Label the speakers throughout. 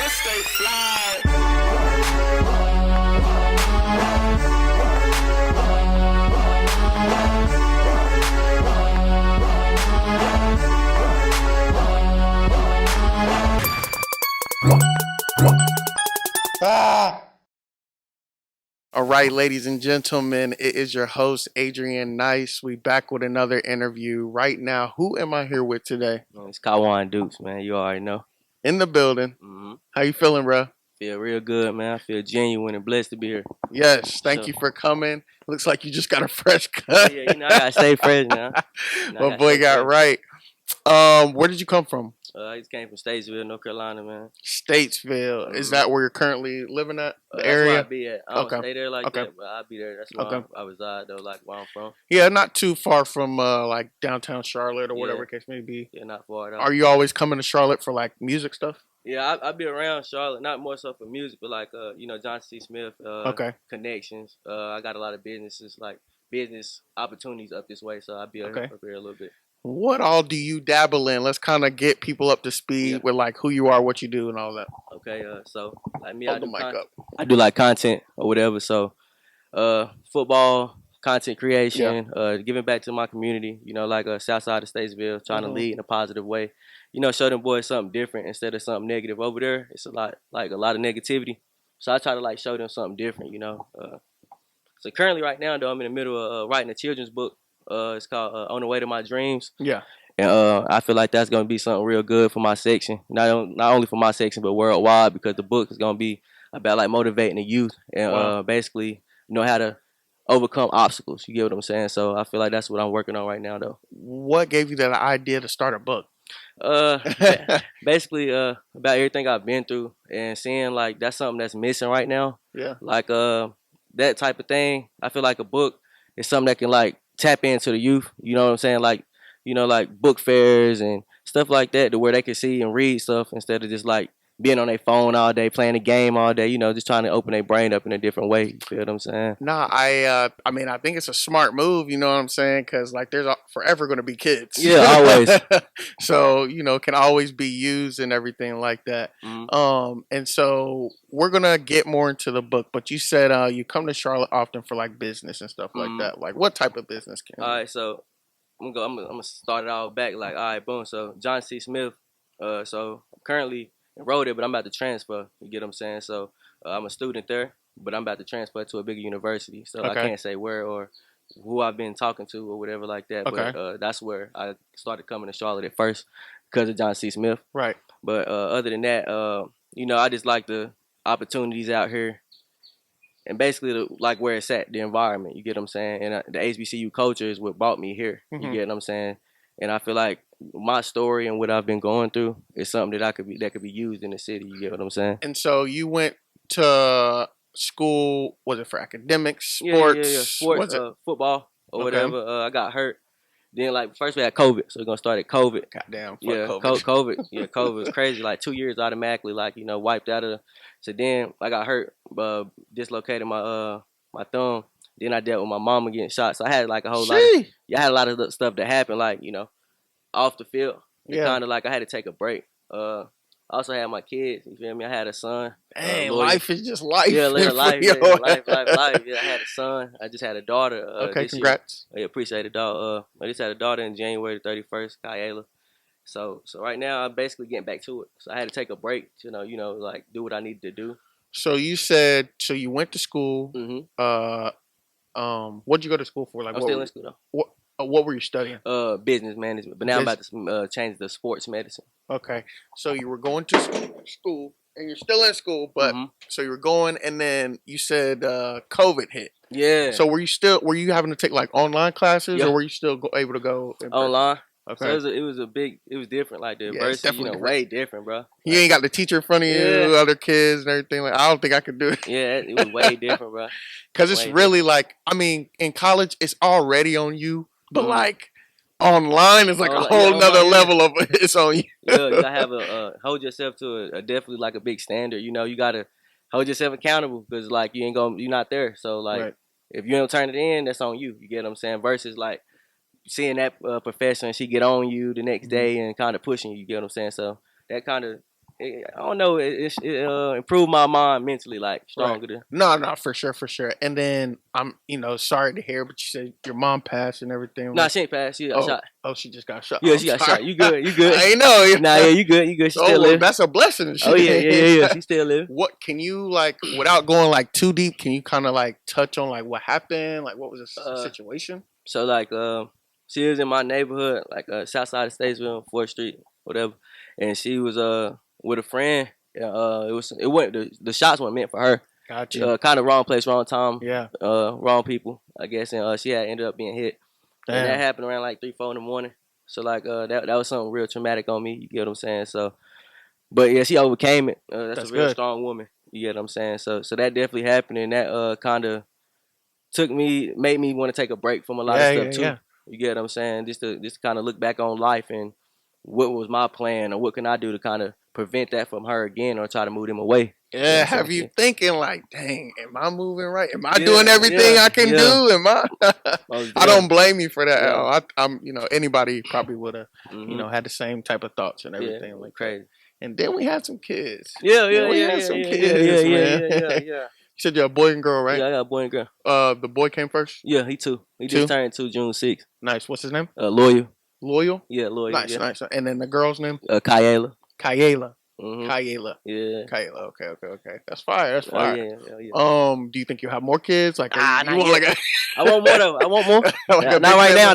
Speaker 1: stay fly. All right, ladies and gentlemen, it is your host, Adrian Nyce. We back with another interview right now. Who am I here with today?
Speaker 2: It's Ky'Wuan Dukes, man. You already know.
Speaker 1: In the building.
Speaker 2: Mm-hmm.
Speaker 1: How you feeling, bro?
Speaker 2: Feel real good, man. I feel genuine and blessed to be here.
Speaker 1: Yes, thank you for coming. Looks like you just got a fresh cut.
Speaker 2: Yeah, I gotta stay fresh now.
Speaker 1: My boy got right. Where did you come from?
Speaker 2: I just came from Statesville, North Carolina, man.
Speaker 1: Statesville. Mm-hmm. Is that where you're currently living at? The
Speaker 2: that's
Speaker 1: area?
Speaker 2: Where I be at. I don't stay there like that, but I'll be there. That's where I reside, though, like where I'm from.
Speaker 1: Yeah, not too far from like downtown Charlotte or whatever case may be.
Speaker 2: Yeah, not far at all.
Speaker 1: Are you always coming to Charlotte for like music stuff?
Speaker 2: Yeah, I be around Charlotte, not more so for music, but like John C. Smith connections. I got a lot of businesses, like business opportunities up this way, so I'll be up here a little bit.
Speaker 1: What all do you dabble in? Let's kind of get people up to speed with like who you are, what you do, and all that.
Speaker 2: Okay, so like me,
Speaker 1: I
Speaker 2: do like content or whatever. So, football, content creation, giving back to my community. Like south side of Statesville, trying to lead in a positive way. Show them boys something different instead of something negative. Over there, it's a lot of negativity. So I try to like show them something different. So currently, right now, though, I'm in the middle of writing a children's book. It's called On the Way to My Dreams.
Speaker 1: Yeah.
Speaker 2: And I feel like that's going to be something real good for my section. Not only for my section, but worldwide, because the book is going to be about like motivating the youth and basically how to overcome obstacles. You get what I'm saying? So I feel like that's what I'm working on right now, though.
Speaker 1: What gave you that idea to start a book?
Speaker 2: Basically about everything I've been through and seeing like that's something that's missing right now.
Speaker 1: Yeah.
Speaker 2: Like that type of thing. I feel like a book is something that can like tap into the youth, you know what I'm saying? Like, like book fairs and stuff like that, to where they can see and read stuff instead of just like being on their phone all day, playing a game all day, just trying to open their brain up in a different way. You feel what I'm saying?
Speaker 1: Nah, I think it's a smart move, you know what I'm saying? Because like there's forever going to be kids.
Speaker 2: Yeah, always.
Speaker 1: So, can always be used and everything like that. Mm-hmm. And so we're going to get more into the book, but you said you come to Charlotte often for like business and stuff like that. Like what type of business can
Speaker 2: All right, so I'm gonna start it all back. Like, all right, boom. So John C. Smith, so I'm currently enrolled it, but I'm about to transfer. You get what I'm saying? So I'm a student there, but I'm about to transfer to a bigger university. So I can't say where or who I've been talking to or whatever like that.
Speaker 1: Okay.
Speaker 2: But that's where I started coming to Charlotte at first because of John C. Smith.
Speaker 1: Right.
Speaker 2: But other than that, I just like the opportunities out here and basically like where it's at, the environment. You get what I'm saying? And the HBCU culture is what brought me here. Mm-hmm. You get what I'm saying? And I feel like my story and what I've been going through is something that could be used in the city. You get what I'm saying?
Speaker 1: And so you went to school, was it for academics, sports?
Speaker 2: Yeah. Sports, football or whatever. I got hurt. Then like first we had COVID, so we're gonna start at COVID.
Speaker 1: Goddamn,
Speaker 2: COVID. Yeah, COVID was crazy. Like 2 years automatically, like wiped out of. So then I got hurt, dislocated my thumb. Then I dealt with my mama getting shot. So I had like a whole lot. I had a lot of stuff that happened, like off the field. Kind of like I had to take a break. I also had my kids. You feel me? I had a son.
Speaker 1: Dang, life is just life.
Speaker 2: Yeah, life. Life. Yeah, I had a son. I just had a daughter.
Speaker 1: Okay, congrats.
Speaker 2: I appreciate it, dog. I just had a daughter in January 31st, Ky'Wuan. So right now I'm basically getting back to it. So I had to take a break, like do what I needed to do.
Speaker 1: So you said, you went to school.
Speaker 2: Mm-hmm.
Speaker 1: What'd you go to school for? Like,
Speaker 2: I'm still in school though.
Speaker 1: What were you studying?
Speaker 2: Business management. But now I'm about to change to sports medicine.
Speaker 1: Okay. So you were going to school, and you're still in school, but so you were going, and then you said COVID hit.
Speaker 2: Yeah.
Speaker 1: So were you having to take like online classes, or were you still able to go
Speaker 2: online?
Speaker 1: Okay.
Speaker 2: So it was different. Like the adversity, way different, bro.
Speaker 1: You ain't got the teacher in front of you, other kids and everything. Like, I don't think I could do it.
Speaker 2: Yeah, it was way different, bro.
Speaker 1: Because it's really like, in college, it's already on you, but like online is like a whole nother level of it's on you.
Speaker 2: Yeah, you gotta hold yourself to a definitely like a big standard. You gotta hold yourself accountable because like you're not there. So like if you don't turn it in, that's on you. You get what I'm saying? Versus like seeing that professor and she get on you the next day and kind of pushing you. You get what I'm saying? So that kind of I don't know. It improved my mind mentally, like stronger.
Speaker 1: Right. No, for sure. And then I'm, sorry to hear, but you said your mom passed and everything.
Speaker 2: Nah, she ain't passed. She got shot.
Speaker 1: Oh, she just got shot.
Speaker 2: Yeah, she got shot. You good?
Speaker 1: I ain't know.
Speaker 2: Nah, yeah, you good. She still living.
Speaker 1: That's a blessing.
Speaker 2: Oh yeah. She still living.
Speaker 1: What can you without going too deep? Can you kind of touch on what happened? What was the situation?
Speaker 2: So she was in my neighborhood, south side of Statesville, 4th Street, whatever, and she was with a friend. The shots weren't meant for her.
Speaker 1: Gotcha.
Speaker 2: Kind of wrong place, wrong time.
Speaker 1: Yeah.
Speaker 2: Wrong people, I guess, and she had ended up being hit. Damn. And that happened around 3-4 in the morning. So that was something real traumatic on me. You get what I'm saying? So, but yeah, she overcame it. That's a real strong woman. You get what I'm saying? So that definitely happened, and that kind of made me want to take a break from a lot of stuff too. Yeah. You get what I'm saying? Just to kind of look back on life and what was my plan or what can I do to kind of prevent that from her again or try to move them away.
Speaker 1: Yeah, have you thinking dang, am I moving right? Am I doing everything I can do? Am I? I don't blame you for that. Yeah. I'm, anybody probably would have, had the same type of thoughts and everything
Speaker 2: crazy.
Speaker 1: And then we had some kids.
Speaker 2: Yeah.
Speaker 1: We had some kids, man. You said you're a boy and girl, right?
Speaker 2: Yeah, I got a boy and girl.
Speaker 1: The boy came first?
Speaker 2: Yeah, he 2. He just turned 2 June 6th.
Speaker 1: Nice. What's his name?
Speaker 2: Loyal.
Speaker 1: Loyal?
Speaker 2: Yeah, Loyal.
Speaker 1: Nice. And then the girl's name?
Speaker 2: Ky'Wuan.
Speaker 1: Mm-hmm. Ky'Wuan. Yeah. Ky'Wuan. Okay. That's fire.
Speaker 2: Oh, yeah.
Speaker 1: Do you think you'll have more kids?
Speaker 2: I want more though. I want more. Not right now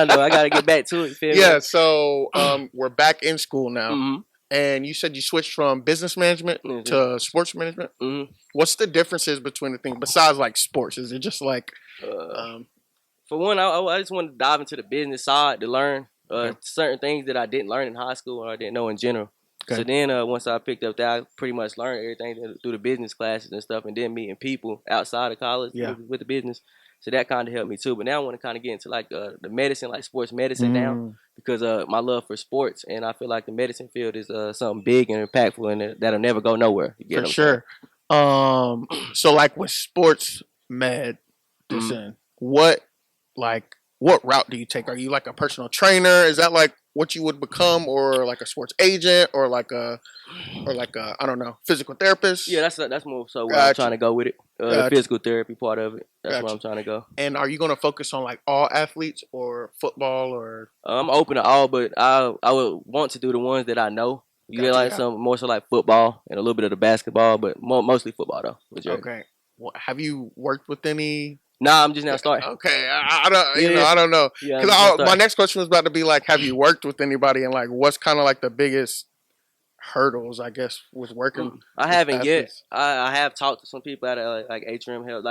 Speaker 2: though. I gotta get back to it.
Speaker 1: Yeah. So we're back in school now. Mm-hmm. And you said you switched from business management to sports management. Mm-hmm. What's the differences between the things besides sports? Is it just
Speaker 2: for one, I just wanted to dive into the business side to learn certain things that I didn't learn in high school or I didn't know in general. Okay. So then once I picked up that, I pretty much learned everything through the business classes and stuff, and then meeting people outside of college with the business. So that kind of helped me too. But now I want to kind of get into the medicine, sports medicine now, because my love for sports, and I feel like the medicine field is something big and impactful, and that'll never go nowhere.
Speaker 1: For sure. So with sports medicine, what route do you take? Are you a personal trainer? Is that what you would become, or a sports agent, or a I don't know, physical therapist?
Speaker 2: Yeah, that's more so where I'm trying to go with it. The physical therapy part of it. That's where I'm trying to go.
Speaker 1: And are you going to focus on all athletes or football or?
Speaker 2: I'm open to all, but I would want to do the ones that I know. You get some more so football and a little bit of the basketball, but mostly football though. Majority.
Speaker 1: Okay. Well, have you worked with any?
Speaker 2: Nah, I'm just now starting.
Speaker 1: Okay, I don't, I don't know. Because my next question was about to be have you worked with anybody, and what's kind of the biggest hurdles, I guess, with working?
Speaker 2: I haven't yet. I have talked to some people at Atrium Health,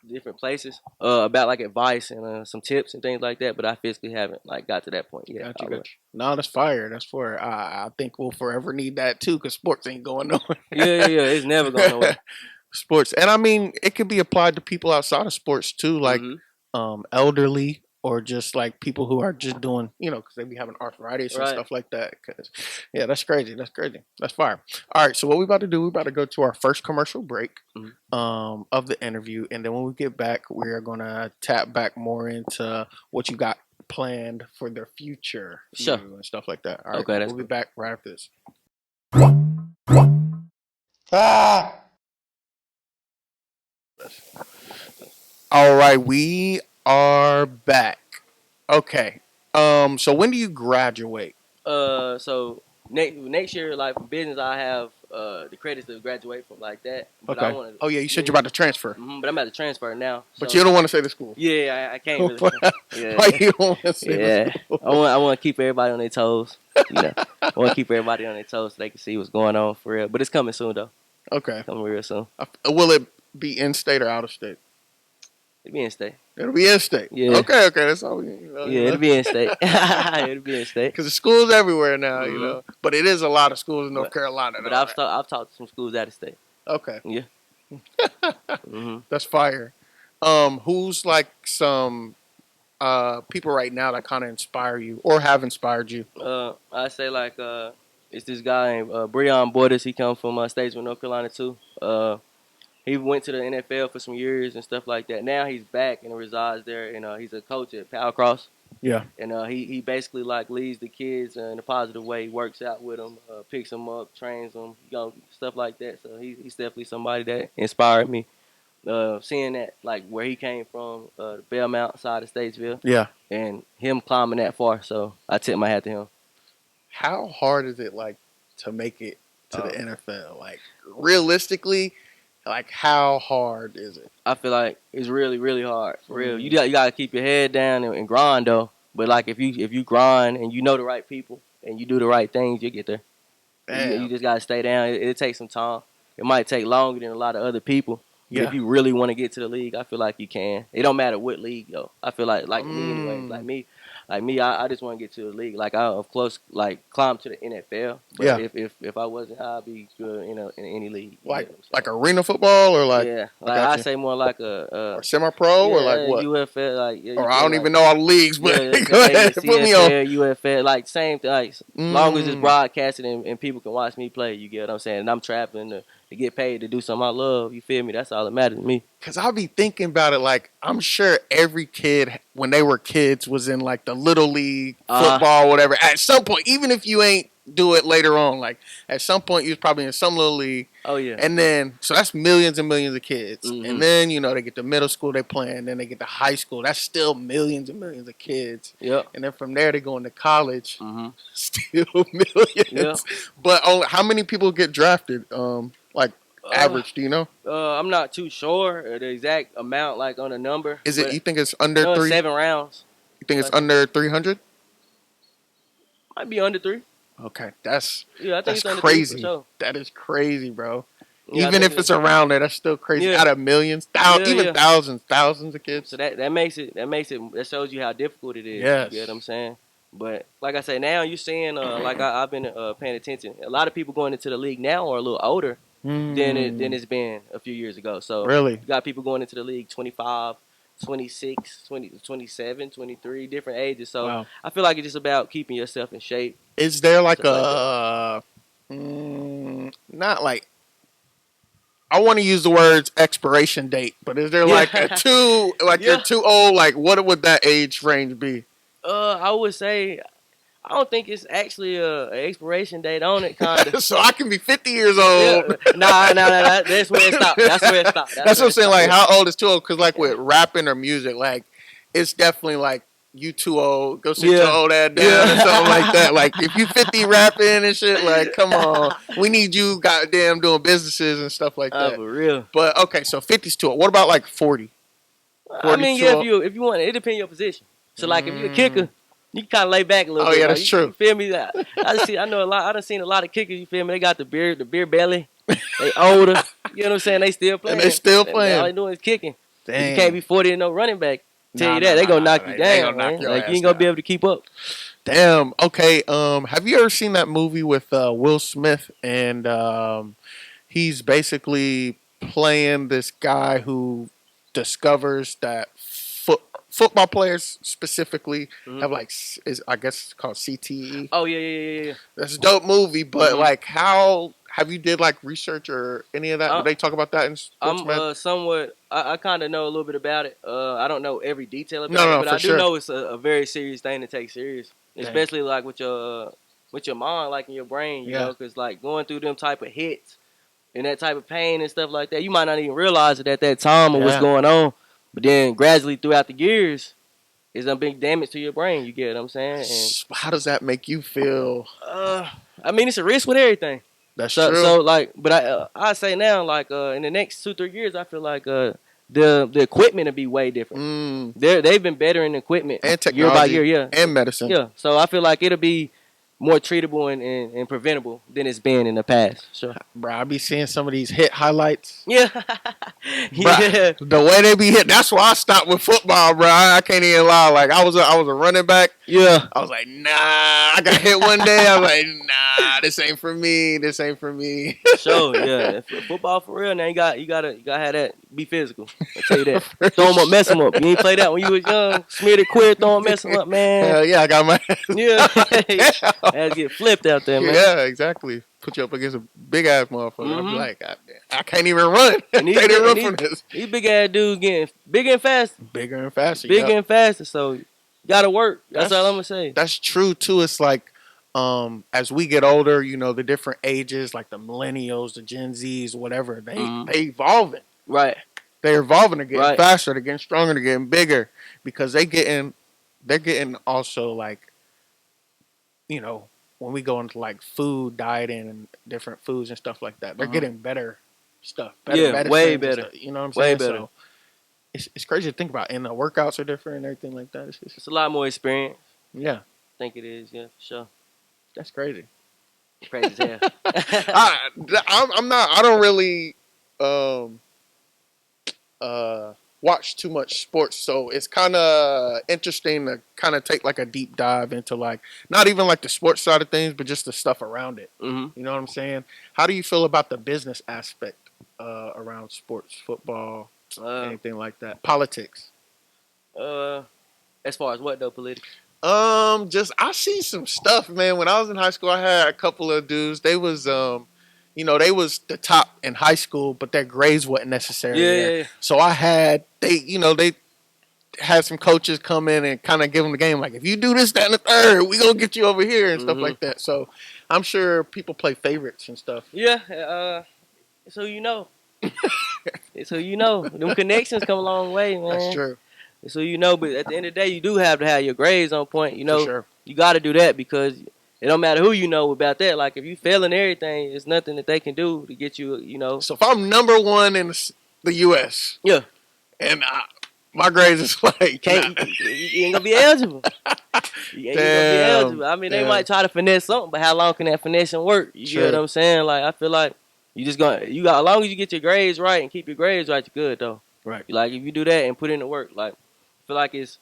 Speaker 2: different places, about advice and some tips and things like that. But I physically haven't got to that point yet.
Speaker 1: Gotcha. No, that's fire. That's fire. I think we'll forever need that too, because sports ain't going nowhere.
Speaker 2: Yeah, it's never going nowhere.
Speaker 1: Sports, and I mean, it could be applied to people outside of sports too, elderly or just people who are just doing, because they be having arthritis and stuff like that. Because, that's crazy. That's fire. All right, so what we about to do? We about to go to our first commercial break of the interview, and then when we get back, we are gonna tap back more into what you got planned for the future, and stuff like that. All right, okay, we'll be back right after this. All right, we are back. Okay. So when do you graduate?
Speaker 2: So next year, for business, I have the credits to graduate from that. But
Speaker 1: okay. You said you're about to transfer.
Speaker 2: But I'm about to transfer now. So.
Speaker 1: But you don't want to say the school.
Speaker 2: Yeah, I can't really.
Speaker 1: Why you don't want to say the school?
Speaker 2: I want to keep everybody on their toes. I want to keep everybody on their toes so they can see what's going on for real. But it's coming soon though.
Speaker 1: Okay.
Speaker 2: Coming real soon.
Speaker 1: Will it be in state or out of state?
Speaker 2: It'll be in state.
Speaker 1: It'll be in state.
Speaker 2: Yeah.
Speaker 1: Okay. That's all.
Speaker 2: It'll be in state. It'll be in state.
Speaker 1: Because the schools everywhere now, But it is a lot of schools in North Carolina.
Speaker 2: But I've talked to some schools out of state.
Speaker 1: Okay.
Speaker 2: Yeah.
Speaker 1: That's fire. Who's some people right now that kind of inspire you or have inspired you?
Speaker 2: I say it's this guy named Breon Borders. He comes from Statesville, North Carolina too. He went to the NFL for some years and stuff like that. Now he's back and resides there, and he's a coach at Power Cross.
Speaker 1: Yeah.
Speaker 2: And he basically like leads the kids in a positive way, works out with them, picks them up, trains them, stuff like that. So he's definitely somebody that inspired me. Seeing that like where he came from, the Belmont side of Statesville.
Speaker 1: Yeah.
Speaker 2: And him climbing that far. So I tip my hat to him.
Speaker 1: How hard is it like to make it to the NFL? Like realistically, like how hard is it?
Speaker 2: I feel like it's really, really hard. For real. You got to keep your head down and grind though. But like if you grind and you know the right people and you do the right things, you get there. You just got to stay down. It takes some time. It might take longer than a lot of other people. But if you really want to get to the league, I feel like you can. It don't matter what league though. I feel like me anyway. Like me, I just want to get to the league. Like I of close like climb to the NFL. But if I wasn't, I'd be good in any league.
Speaker 1: Like arena football or like
Speaker 2: I say more like a
Speaker 1: semi-pro or like what?
Speaker 2: UFL
Speaker 1: or I don't even know all the leagues, but go ahead, put me on.
Speaker 2: UFL like same thing. Like long as it's broadcasted and people can watch me play, you get what I'm saying. And I'm trapping to get paid to do something I love. You feel me? That's all that matters to me.
Speaker 1: Cause I'll be thinking about it like I'm sure every kid when they were kids was in like the little league football, whatever. At some point, even if you ain't do it later on, like at some point you was probably in some little league.
Speaker 2: Oh yeah.
Speaker 1: And then so that's millions and millions of kids. And then they get to middle school, they playing. Then they get to high school. That's still millions and millions of kids.
Speaker 2: Yep.
Speaker 1: And then from there they go into college. Still millions. Yep. But how many people get drafted? Average, do you know?
Speaker 2: I'm not too sure the exact amount, like on a number.
Speaker 1: Is it? You think it's under 3?
Speaker 2: 7 rounds.
Speaker 1: You think it's under 300?
Speaker 2: Might be under 3.
Speaker 1: Okay, that's
Speaker 2: I think it's under
Speaker 1: crazy.
Speaker 2: 3 for sure.
Speaker 1: That is crazy, bro.
Speaker 2: Yeah,
Speaker 1: even if it's around there, that's still crazy. Out of millions, thousands of kids.
Speaker 2: So that shows you how difficult it is.
Speaker 1: Yes.
Speaker 2: You know what I'm saying? But like I say, now you're seeing I've been paying attention. A lot of people going into the league now are a little older than it's been a few years ago. So
Speaker 1: really,
Speaker 2: you got people going into the league 25, 26, 20, 27, 23, different ages. So I feel like it's just about keeping yourself in shape.
Speaker 1: Is there like not like, I want to use the words expiration date, but is there like you're too old? Like what would that age range be?
Speaker 2: I would say I don't think it's actually an expiration date on it, kind of.
Speaker 1: So I can be 50 years old.
Speaker 2: Nah. That's where it stopped. That's
Speaker 1: what I'm saying. Like, how old is too old? Because, like, with rapping or music, like, it's definitely like you too old. Go sit your old ass down or something like that. Like, if you 50 rapping and shit, like, come on, we need you, goddamn, doing businesses and stuff like that.
Speaker 2: For real.
Speaker 1: But okay, so 50's too old. What about like 40?
Speaker 2: I mean, if you want, it depends on your position. So, like, if you're a kicker, you can kind of lay back a little bit.
Speaker 1: Oh, yeah, that's true.
Speaker 2: You feel me? I done seen a lot of kickers, you feel me? They got the beer belly. They older. You know what I'm saying? They still playing.
Speaker 1: And they still playing.
Speaker 2: All they doing is kicking.
Speaker 1: Damn.
Speaker 2: You can't be 40 and no running back. Tell you that. They gonna knock you down, man. Like, you ain't gonna be able to keep up.
Speaker 1: Damn. Okay. Have you ever seen that movie with Will Smith? And he's basically playing this guy who discovers that football players specifically have I guess it's called CTE.
Speaker 2: Oh yeah.
Speaker 1: That's a dope movie, but like, how have you did like research or any of that? Did they talk about that in Sports Med?
Speaker 2: Somewhat. I kind of know a little bit about it. I don't know every detail about it, but I do know it's a very serious thing to take serious, especially like with your mind, like in your brain, you know, because like going through them type of hits and that type of pain and stuff like that, you might not even realize it at that time of what's going on. But then gradually throughout the years, it's a big damage to your brain. You get what I'm saying? And
Speaker 1: how does that make you feel?
Speaker 2: I mean, it's a risk with everything.
Speaker 1: That's true.
Speaker 2: So like, but I say now, like in the next 2-3 years, I feel like the equipment will be way different. They've been better in equipment
Speaker 1: and technology,
Speaker 2: year by year,
Speaker 1: and medicine.
Speaker 2: Yeah. So I feel like it'll be more treatable and preventable than it's been in the past. Sure.
Speaker 1: Bro, I be seeing some of these hit highlights.
Speaker 2: Yeah.
Speaker 1: Bruh, the way they be hit, that's why I stopped with football, bro. I can't even lie. Like, I was a running back.
Speaker 2: Yeah.
Speaker 1: I was like, nah. I got hit one day. I was like, nah, this ain't for me. This ain't for me.
Speaker 2: Sure, yeah. Football for real, now you gotta have that. Be physical. I tell you that. Throw them up, mess them up. You ain't play that when you was young. Smear the queer, throw them, mess them up, man.
Speaker 1: Hell yeah, I got my ass.
Speaker 2: Yeah. Ass get flipped out there, man.
Speaker 1: Yeah, exactly. Put you up against a big ass motherfucker. I'd be like, I can't even run. Can't even run from this.
Speaker 2: These big ass dudes getting bigger and faster.
Speaker 1: Bigger and faster.
Speaker 2: Bigger and faster. So You gotta work. That's all I'm gonna say.
Speaker 1: That's true too. It's like as we get older, you know, the different ages, like the millennials, the Gen Zs, whatever, they evolving.
Speaker 2: Right.
Speaker 1: They're evolving. They're getting faster. They're getting stronger. They're getting bigger because they're getting also like, you know, when we go into like food dieting and different foods and stuff like that, they're getting better stuff. Better
Speaker 2: way better.
Speaker 1: You know what I'm
Speaker 2: way
Speaker 1: saying?
Speaker 2: Better.
Speaker 1: So it's crazy to think about. And the workouts are different and everything like that.
Speaker 2: It's a lot more experience.
Speaker 1: Yeah.
Speaker 2: I think it is. Yeah, for sure.
Speaker 1: That's crazy.
Speaker 2: Crazy as hell.
Speaker 1: I'm not. I don't really watch too much sports, so it's kind of interesting to kind of take like a deep dive into like not even like the sports side of things, but just the stuff around it. You know what I'm saying? How do you feel about the business aspect around sports, football, anything like that? Politics.
Speaker 2: As far as what though, politics?
Speaker 1: Just I seen some stuff, man. When I was in high school, I had a couple of dudes. They was you know, they was the top in high school, but their grades wasn't necessary.
Speaker 2: Yeah.
Speaker 1: So I had they had some coaches come in and kind of give them the game. Like, if you do this, that, and the third, we gonna get you over here and stuff like that. So I'm sure people play favorites and stuff.
Speaker 2: Yeah. So you know. So you know, them connections come a long way, man.
Speaker 1: That's true.
Speaker 2: So you know, but at the end of the day, you do have to have your grades on point. You know,
Speaker 1: For sure.
Speaker 2: You got to do that because it don't matter who you know about that. Like if you failing everything, there's nothing that they can do to get you. You know.
Speaker 1: So if I'm number one in the U.S.
Speaker 2: Yeah.
Speaker 1: And my grades is like
Speaker 2: you ain't gonna be eligible. You ain't gonna be eligible. I mean, they might try to finesse something, but how long can that finessing work? You get what I'm saying? Like I feel like as long as you get your grades right and keep your grades right, you're good though.
Speaker 1: Right.
Speaker 2: Like if you do that and put in the work, like I feel like it's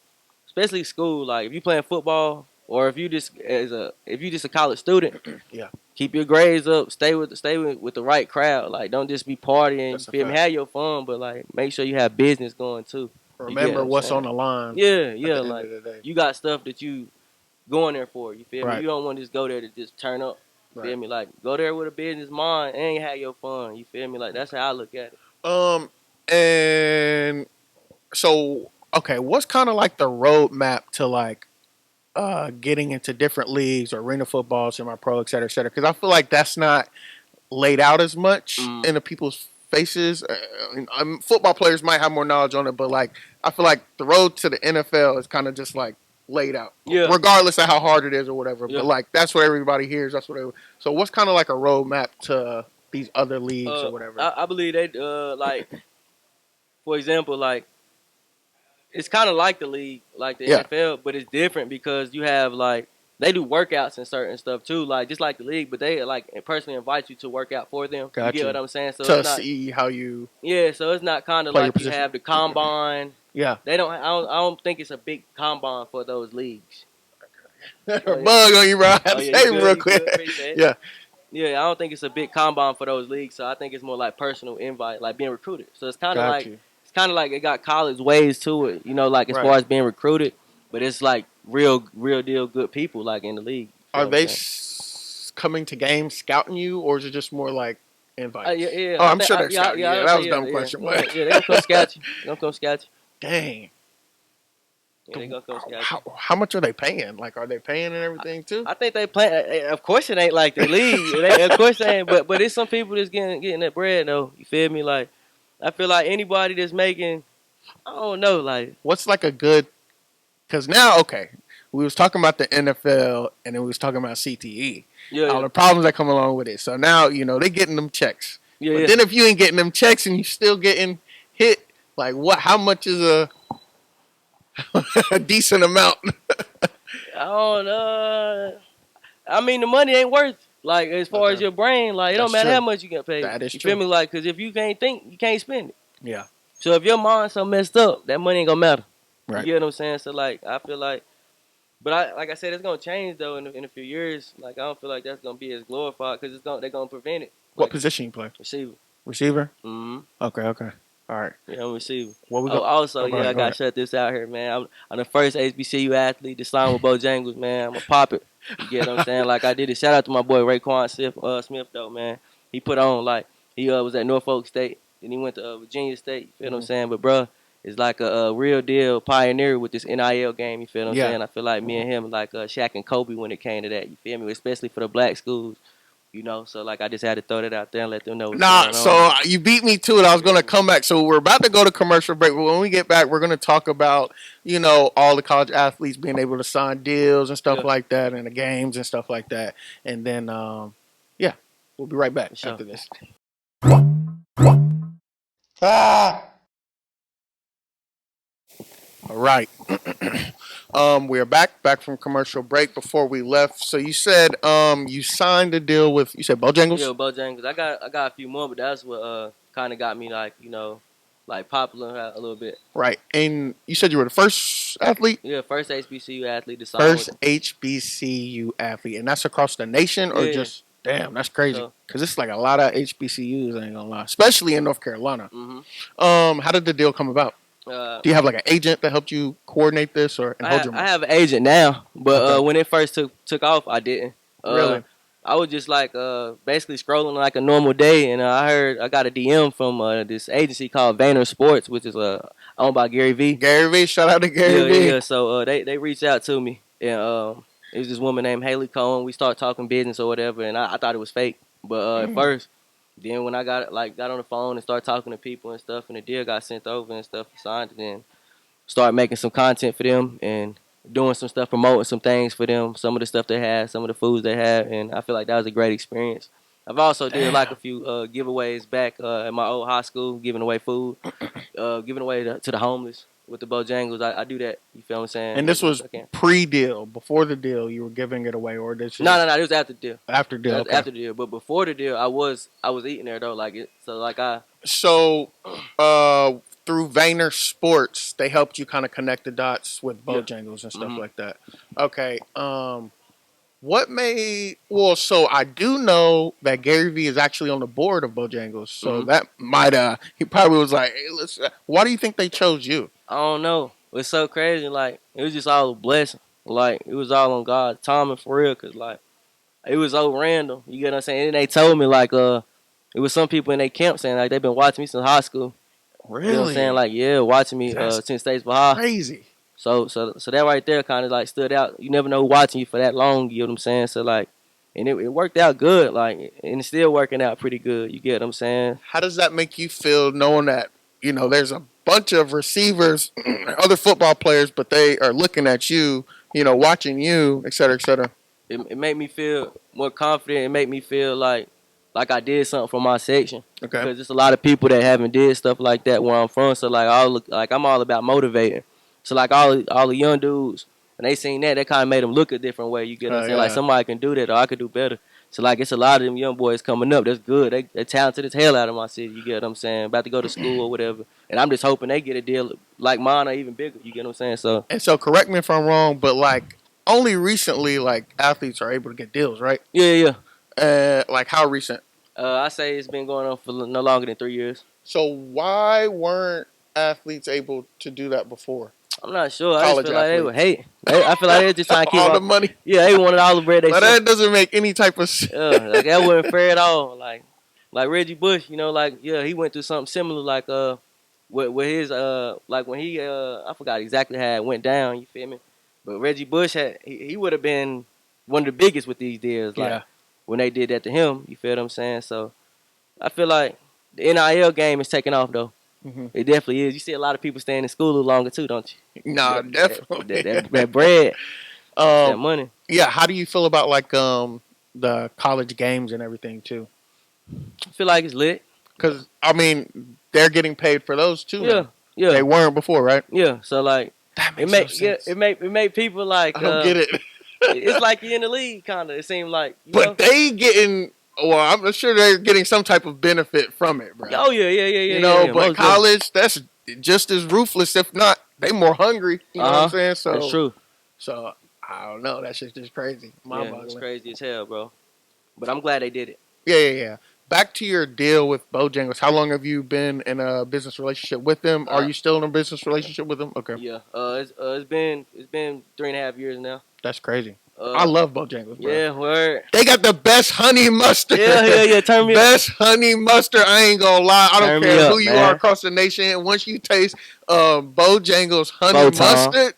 Speaker 2: especially school. Like if you playing football or if you just a college student, keep your grades up. Stay with the right crowd. Like don't just be partying. You feel me? Have your fun, but like make sure you have business going too.
Speaker 1: Remember what's on the line.
Speaker 2: Yeah. Like you got stuff that you going there for. You feel me? You don't want to just go there to just turn up. You feel me? Like go there with a business mind and have your fun. You feel me? Like that's how I look at it.
Speaker 1: And so okay, what's kind of like the roadmap to like getting into different leagues or arena football, semi-pro, et cetera, et cetera? Because I feel like that's not laid out as much in the people's faces. Football players might have more knowledge on it, but like I feel like the road to the NFL is kind of just like laid out, regardless of how hard it is or whatever. But like that's what everybody hears. That's what. So what's kind of like a roadmap to these other leagues or whatever?
Speaker 2: I believe they like, for example, like it's kind of like the league, like the NFL, but it's different because you have like they do workouts and certain stuff too, like just like the league, but they like personally invite you to work out for them.
Speaker 1: Gotcha.
Speaker 2: You get what I'm saying? So
Speaker 1: to see how you.
Speaker 2: Yeah, so it's not kind of like you have the combine.
Speaker 1: Yeah.
Speaker 2: They don't. I don't think it's a big combine for those leagues.
Speaker 1: Bug on you, bro. Say real quick. Yeah.
Speaker 2: Yeah, I don't think it's a big combine for those leagues, so I think it's more like personal invite, like being recruited. So it's kind of like it got college ways to it, you know, like as far as being recruited, but it's like real deal good people like in the league.
Speaker 1: Are they coming to games scouting you, or is it just more like invites?
Speaker 2: Yeah.
Speaker 1: Oh, I'm sure they're scouting you. Yeah, that was a dumb question.
Speaker 2: Yeah, they're gonna come scout you. They're gonna come scout you.
Speaker 1: Dang.
Speaker 2: Yeah, they gonna come scout you.
Speaker 1: How much are they paying? Like, are they paying and everything too?
Speaker 2: I think they play. Of course, it ain't like the league. Of course, they ain't. But it's some people that's getting that bread though. You feel me? Like, I feel like anybody that's making, I don't know, like
Speaker 1: what's like a good? Because now, okay, we was talking about the NFL and then we was talking about CTE. All the problems that come along with it. So now you know they getting them checks. But then if you ain't getting them checks and you still getting hit, like what? How much is a decent amount?
Speaker 2: I don't know. I mean, the money ain't worth like as far as your brain. Like it don't matter how much you get paid.
Speaker 1: That is
Speaker 2: you
Speaker 1: true.
Speaker 2: Feel me? Like because if you can't think, you can't spend it.
Speaker 1: Yeah.
Speaker 2: So if your mind's so messed up, that money ain't gonna matter.
Speaker 1: Right.
Speaker 2: You get what I'm saying? So like I feel like, but like I said, it's gonna change though in a few years. Like I don't feel like that's gonna be as glorified because they're gonna prevent it.
Speaker 1: What
Speaker 2: like,
Speaker 1: position you play?
Speaker 2: Receiver.
Speaker 1: Receiver.
Speaker 2: Mm-hmm.
Speaker 1: Okay. All right.
Speaker 2: Yeah, I'm receiver.
Speaker 1: What we got?
Speaker 2: Also, I gotta shut this out here, man. I'm the first HBCU athlete to sign with Bojangles, man. I'm gonna pop it. You get what I'm saying? Like I did it. Shout out to my boy Raekwon Smith though, man. He put on like he was at Norfolk State, then he went to Virginia State. You feel what I'm saying? But bro, is like a real deal pioneer with this NIL game. You feel what I'm
Speaker 1: Yeah.
Speaker 2: saying? I feel like me and him like Shaq and Kobe when it came to that. You feel me? Especially for the black schools. You know, so like I just had to throw that out there and let them know what's going on.
Speaker 1: So you beat me to it. I was going to come back. So we're about to go to commercial break. But when we get back, we're going to talk about, all the college athletes being able to sign deals and stuff like that, and the games and stuff like that. And then, we'll be right back after this. All right. We are back from commercial break. Before we left, so you said you signed a deal with, you said Bojangles?
Speaker 2: Yeah, Bojangles. I got a few more, but that's what kind of got me like popular a little bit.
Speaker 1: Right, and you said you were the first athlete.
Speaker 2: Yeah, first HBCU athlete.
Speaker 1: First HBCU athlete, and that's across the nation, or just damn, that's crazy. Because it's like a lot of HBCUs. I ain't gonna lie, especially in North Carolina.
Speaker 2: Mm-hmm.
Speaker 1: How did the deal come about? Do you have like an agent that helped you coordinate this, or
Speaker 2: I have an agent now, but when it first took off, I didn't.
Speaker 1: Really?
Speaker 2: I was just like basically scrolling like a normal day, and I got a DM from this agency called Vayner Sports, which is owned by Gary V.
Speaker 1: Gary V, shout out to Gary V.
Speaker 2: Yeah. So they reached out to me, and it was this woman named Haley Cohen. We started talking business or whatever, and I thought it was fake, but at first. Then when I got on the phone and started talking to people and stuff, and the deal got sent over and stuff, signed, and then started making some content for them and doing some stuff, promoting some things for them, some of the stuff they had, some of the foods they had, and I feel like that was a great experience. I've also did like a few giveaways back at my old high school, giving away food, giving away to the homeless with the Bojangles. I do that. You feel what I'm saying?
Speaker 1: And this was pre-deal, before the deal. You were giving it away, or did you?
Speaker 2: No. It was after the deal.
Speaker 1: After deal. Okay.
Speaker 2: After the deal, but before the deal, I was eating there though, like it. So like
Speaker 1: through Vayner Sports, they helped you kind of connect the dots with Bojangles and stuff like that. Okay. So I do know that Gary V is actually on the board of Bojangles, so that might he probably was like, hey, listen, why do you think they chose you?
Speaker 2: I don't know. It's so crazy. Like, it was just all a blessing. Like, it was all on God's timing for real. Because, like, it was so random. You get what I'm saying? And they told me, like, it was some people in their camp saying, like, they've been watching me since high school.
Speaker 1: Really?
Speaker 2: You know what I'm saying? Like, yeah, watching me since Statesville High.
Speaker 1: Crazy.
Speaker 2: So that right there kind of, like, stood out. You never know who's watching you for that long. You know what I'm saying? So, like, and it worked out good. Like, and it's still working out pretty good. You get what I'm saying?
Speaker 1: How does that make you feel knowing that, there's a bunch of receivers, other football players, but they are looking at you, watching you, et cetera, et cetera?
Speaker 2: It made me feel more confident. It made me feel like I did something for my section.
Speaker 1: Okay.
Speaker 2: Because there's a lot of people that haven't did stuff like that where I'm from. So like I'm all about motivating. So like all the young dudes, when they seen that, kind of made them look a different way. You get what I'm saying? Like somebody can do that, or I could do better. So like it's a lot of them young boys coming up. That's good. They're talented as hell out of my city. You get what I'm saying? About to go to school or whatever. And I'm just hoping they get a deal like mine or even bigger. You get what I'm saying?
Speaker 1: So correct me if I'm wrong, but like only recently like athletes are able to get deals, right?
Speaker 2: Yeah.
Speaker 1: Like how recent?
Speaker 2: I say it's been going on for no longer than 3 years.
Speaker 1: So why weren't athletes able to do that before?
Speaker 2: I'm not sure. I just feel like they would hate. I feel like they're just trying to keep
Speaker 1: all the money.
Speaker 2: Yeah, they wanted all the bread.
Speaker 1: But that doesn't make any type of sense.
Speaker 2: Like that wasn't fair at all. Like Reggie Bush, he went through something similar. Like with his like when he I forgot exactly how it went down. You feel me? But Reggie Bush he would have been one of the biggest with these deals. Like when they did that to him. You feel what I'm saying? So I feel like the NIL game is taking off though. Mm-hmm. It definitely is. You see a lot of people staying in school a little longer too, don't you?
Speaker 1: Nah, definitely.
Speaker 2: That bread, that money.
Speaker 1: Yeah. How do you feel about like the college games and everything too?
Speaker 2: I feel like it's lit.
Speaker 1: Because I mean, they're getting paid for those too.
Speaker 2: Yeah,
Speaker 1: now. Yeah. They weren't before, right?
Speaker 2: Yeah. So like,
Speaker 1: that makes no sense.
Speaker 2: It made people like.
Speaker 1: I don't get it.
Speaker 2: It's like you're in the league, kind of. It seemed like.
Speaker 1: But they getting. Well, I'm sure they're getting some type of benefit from it, bro.
Speaker 2: Oh yeah.
Speaker 1: But college, that's just as ruthless, if not, they more hungry. You know what I'm saying? So
Speaker 2: that's true.
Speaker 1: So I don't know. That shit's just crazy.
Speaker 2: It's crazy as hell, bro. But I'm glad they did it.
Speaker 1: Yeah. Back to your deal with Bojangles. How long have you been in a business relationship with them? Are you still in a business relationship with them? Okay.
Speaker 2: Yeah. It's been 3.5 years now.
Speaker 1: That's crazy. I love Bojangles, bro.
Speaker 2: Yeah, word.
Speaker 1: They got the best honey mustard.
Speaker 2: Yeah. Turn me
Speaker 1: best honey mustard. I ain't gonna lie. I don't care who you are across the nation. Once you taste Bojangles honey mustard,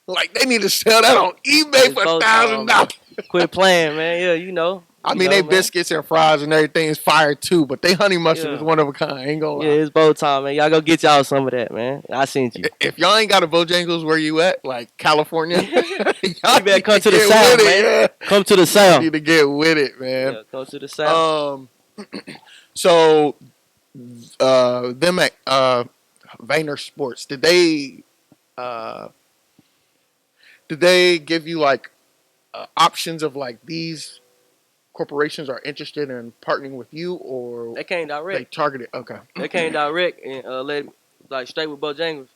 Speaker 1: like they need to sell that on eBay for $1,000.
Speaker 2: Quit playing, man. Yeah, you know.
Speaker 1: I mean, they biscuits and fries and everything is fire too, but they honey mustard is one of a kind. I ain't gonna lie.
Speaker 2: Yeah, it's bow time, man. Y'all go get y'all some of that, man. I seen you.
Speaker 1: If y'all ain't got a Bojangles where you at, like California, y'all
Speaker 2: better come to the South, man. Yeah. Come to the South.
Speaker 1: You need to get with it, man.
Speaker 2: Yeah, come to the South.
Speaker 1: So, them at Vayner Sports, did they give you like options of like these corporations are interested in partnering with you, or
Speaker 2: they came direct?
Speaker 1: They targeted. Okay,
Speaker 2: they came direct and led like straight with Bojangles.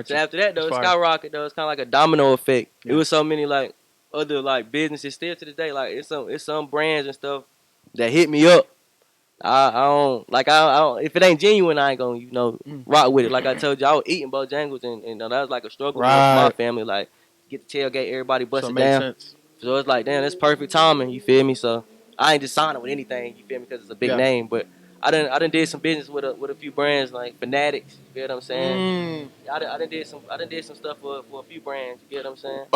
Speaker 2: So after that though, it skyrocketed though. It's kind of like a domino effect. Yeah. It was so many like other like businesses still to this day. Like it's some brands and stuff that hit me up. I don't if it ain't genuine, I ain't gonna rock with it. Like I told you, I was eating Bojangles and that was like a struggle for my family. Like get the tailgate, everybody busted down. Sense. So it's like, damn, that's perfect timing. You feel me? So I ain't just signing with anything. You feel me? Because it's a big name. But I done did some business with a few brands like Fanatics. You feel what I'm saying? I done did some stuff for a few brands. You get what I'm saying?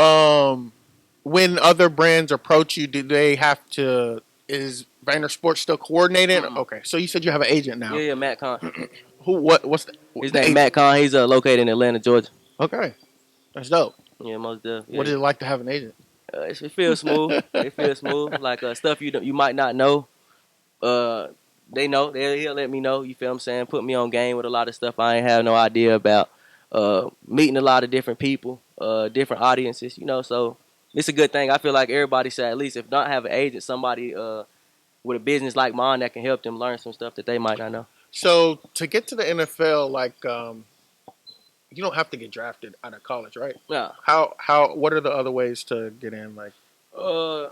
Speaker 1: When other brands approach you, do they have to? Is Vayner Sports still coordinated? Mm-hmm. Okay, so you said you have an agent now.
Speaker 2: Yeah, Matt Kahn.
Speaker 1: What's
Speaker 2: his name? Matt Kahn. He's located in Atlanta, Georgia.
Speaker 1: Okay, that's dope.
Speaker 2: Yeah, most definitely. Yeah.
Speaker 1: What is it like to have an agent?
Speaker 2: It feels smooth. It feels smooth. Like stuff you might not know. They know. He'll let me know. You feel what I'm saying? Put me on game with a lot of stuff I ain't have no idea about. Meeting a lot of different people, different audiences. So it's a good thing. I feel like everybody should at least, if not have an agent, somebody with a business like mine that can help them learn some stuff that they might not know. So
Speaker 1: to get to the NFL, like you don't have to get drafted out of college, right?
Speaker 2: Yeah.
Speaker 1: What are the other ways to get in? Like,
Speaker 2: I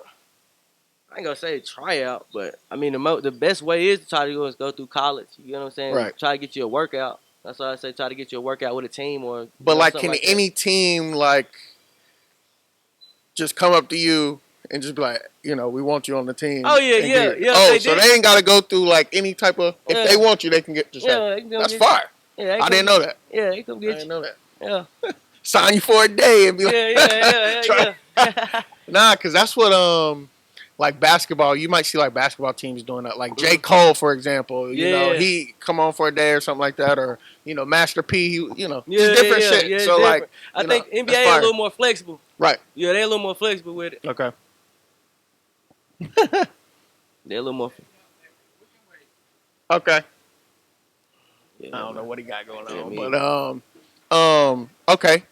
Speaker 2: ain't gonna say try out, but I mean the best way is to try to go through college. You know what I'm saying?
Speaker 1: Right.
Speaker 2: Try to get you a workout. That's why I say try to get you a workout with a team or.
Speaker 1: But like, can any team like just come up to you and just be like, we want you on the team?
Speaker 2: Oh yeah.
Speaker 1: Oh, so they ain't got to go through like any type of. If they want you, they can get. Just that's fire.
Speaker 2: Yeah,
Speaker 1: I didn't know that.
Speaker 2: Yeah, they come get you.
Speaker 1: I didn't know that.
Speaker 2: Yeah.
Speaker 1: Sign you for a day and be like,
Speaker 2: yeah.
Speaker 1: Nah, because that's what like basketball. You might see like basketball teams doing that. Like J. Cole, for example. He come on for a day or something like that, or Master P. Just different shit. Yeah, so different.
Speaker 2: I think NBA is a little more flexible.
Speaker 1: Right.
Speaker 2: Yeah, they're a little more flexible with it.
Speaker 1: Okay.
Speaker 2: They're a little more.
Speaker 1: Okay.
Speaker 2: Yeah,
Speaker 1: I don't know what he got going on, but okay.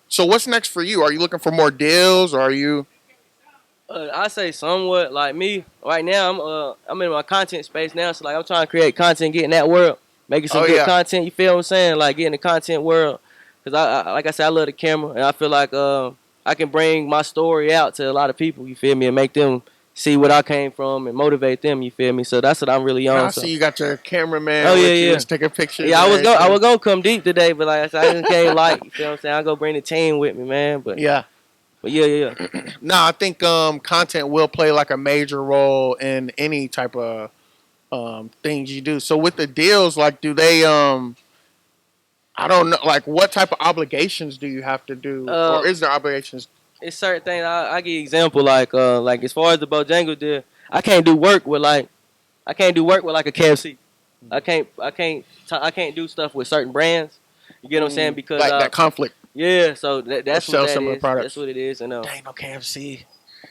Speaker 1: So what's next for you? Are you looking for more deals, or are you?
Speaker 2: I say somewhat like me right now. I'm in my content space now, so like I'm trying to create content, get in that world, making some good content. You feel what I'm saying? Like get in the content world, because I like I said, I love the camera, and I feel like I can bring my story out to a lot of people. You feel me? And make them see what I came from and motivate them. You feel me? So that's what I'm really on.
Speaker 1: I see you got your cameraman. Oh yeah. Let's take a picture.
Speaker 2: Yeah, I was gonna come deep today, but like I said, I just came light. You feel what I'm saying? I go bring the team with me, man. But yeah.
Speaker 1: I think content will play like a major role in any type of things you do. So with the deals, like, do they I don't know, like what type of obligations do you have to do, or is there obligations?
Speaker 2: It's certain things. I give you example like as far as the Bojangles deal, I can't do work with like a KFC. I can't do stuff with certain brands. You get what I'm saying? Because
Speaker 1: like that conflict.
Speaker 2: Yeah, so that's what that is. That's what it is. And
Speaker 1: there ain't no KFC.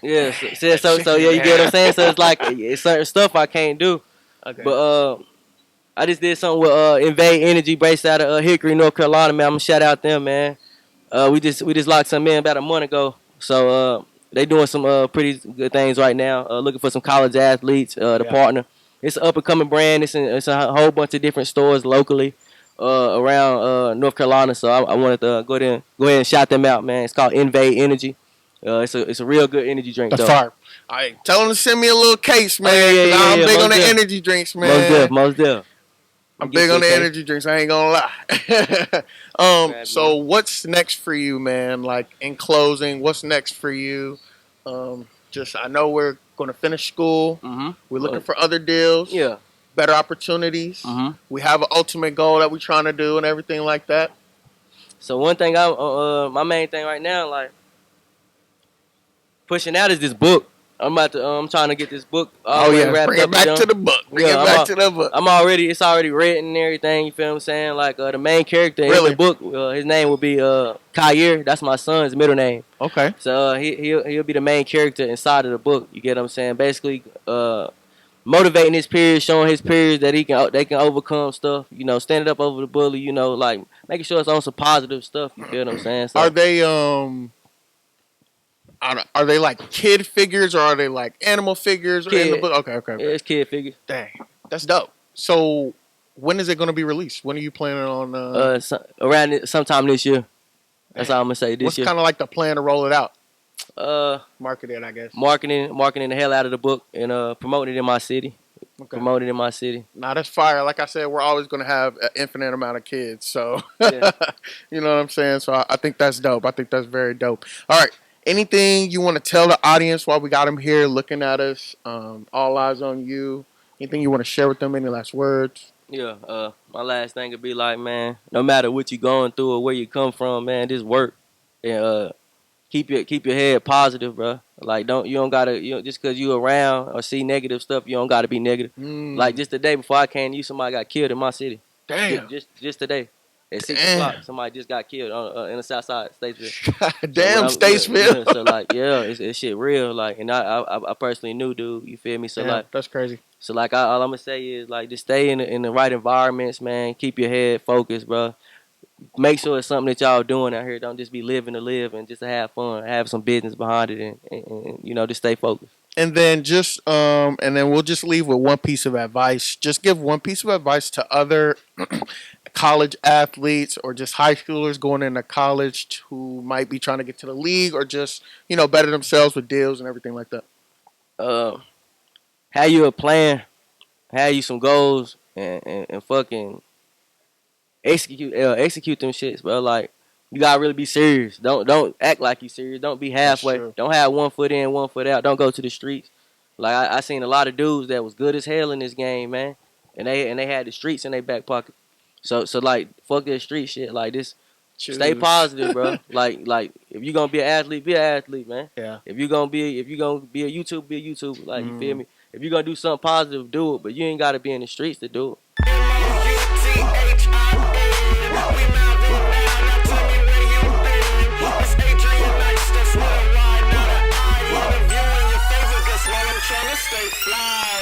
Speaker 2: Yeah, so yeah, you get what I'm saying. So it's like it's certain stuff I can't do. Okay. But I just did something with Invade Energy based out of Hickory, North Carolina. Man, I'm gonna shout out them, man. We just locked some in about a month ago. So they doing some pretty good things right now. Looking for some college athletes to partner. It's an up and coming brand. It's a whole bunch of different stores locally around North Carolina. So I wanted to go ahead and shout them out, man. It's called Invade Energy. It's a real good energy drink.
Speaker 1: That's fire. All right, tell them to send me a little case, man. I'm big on the energy drinks, man.
Speaker 2: Most definitely.
Speaker 1: I'm big on the energy drinks. I ain't gonna lie. So what's next for you, man? Like in closing, what's next for you? Just I know we're going to finish school.
Speaker 2: Mm-hmm.
Speaker 1: We're looking for other deals.
Speaker 2: Yeah.
Speaker 1: Better opportunities.
Speaker 2: Mm-hmm.
Speaker 1: We have an ultimate goal that we're trying to do and everything like that.
Speaker 2: So one thing my main thing right now, like pushing out is this book. I'm trying to get this book all the way wrapped
Speaker 1: bring
Speaker 2: up.
Speaker 1: It back to the book. Bring it back to the book.
Speaker 2: It's already written and everything. You feel what I'm saying? Like the main character in the book, his name will be Ky'Wuan. That's my son's middle name.
Speaker 1: Okay.
Speaker 2: So he'll be the main character inside of the book. You get what I'm saying? Basically, motivating his peers, showing his peers that they can overcome stuff. You know, standing up over the bully. You know, like making sure it's on some positive stuff. You feel what I'm saying? So,
Speaker 1: Are they like kid figures or are they like animal figures?
Speaker 2: Kid.
Speaker 1: In the book? Okay.
Speaker 2: Yeah, it's kid figures.
Speaker 1: Dang, that's dope. So when is it going to be released? When are you planning on?
Speaker 2: Around sometime this year. That's all I'm gonna say.
Speaker 1: What's kind of like the plan to roll it out?
Speaker 2: Market
Speaker 1: it, I guess.
Speaker 2: Marketing the hell out of the book and promoting it in my city. Okay. Promoting it in my city.
Speaker 1: Nah, that's fire. Like I said, we're always going to have an infinite amount of kids. So, yeah. You know what I'm saying? So I think that's dope. I think that's very dope. All right. Anything you want to tell the audience while we got them here looking at us? All eyes on you. Anything you want to share with them? Any last words?
Speaker 2: Yeah. My last thing would be like, man, no matter what you're going through or where you come from, man, just work and keep your head positive, bro. Like just because you around or see negative stuff, you don't gotta be negative. Like just the day before I came to you, somebody got killed in my city.
Speaker 1: Damn.
Speaker 2: Just today. At 6 o'clock, somebody just got killed in the south side of Statesville.
Speaker 1: Damn, Statesville.
Speaker 2: Yeah, so like, yeah, it's shit real. Like, and I personally knew, dude. You feel me? So like,
Speaker 1: that's crazy.
Speaker 2: So like, all I'm gonna say is like, just stay in the right environments, man. Keep your head focused, bro. Make sure it's something that y'all doing out here. Don't just be living to live and just to have fun. Have some business behind it, and you know, just stay focused.
Speaker 1: And then we'll just leave with one piece of advice. Just give one piece of advice to other college athletes or just high schoolers going into college who might be trying to get to the league or just, you know, better themselves with deals and everything like that.
Speaker 2: Have you a plan? Have you some goals and fucking execute them shits, bro. Like, you gotta really be serious. Don't act like you serious. Don't be halfway. Don't have 1 foot in, 1 foot out. Don't go to the streets. Like I seen a lot of dudes that was good as hell in this game, man, and they had the streets in their back pocket. So like, fuck that street shit. Like this, stay positive, bro. like if you gonna be an athlete, man. Yeah. If you gonna be a YouTuber, be a YouTuber. Like, you feel me? If you gonna do something positive, do it. But you ain't gotta be in the streets to do it. Adrian Nyce, that's what I not an eye. One of you in your favor, guess while I'm trying to stay fly.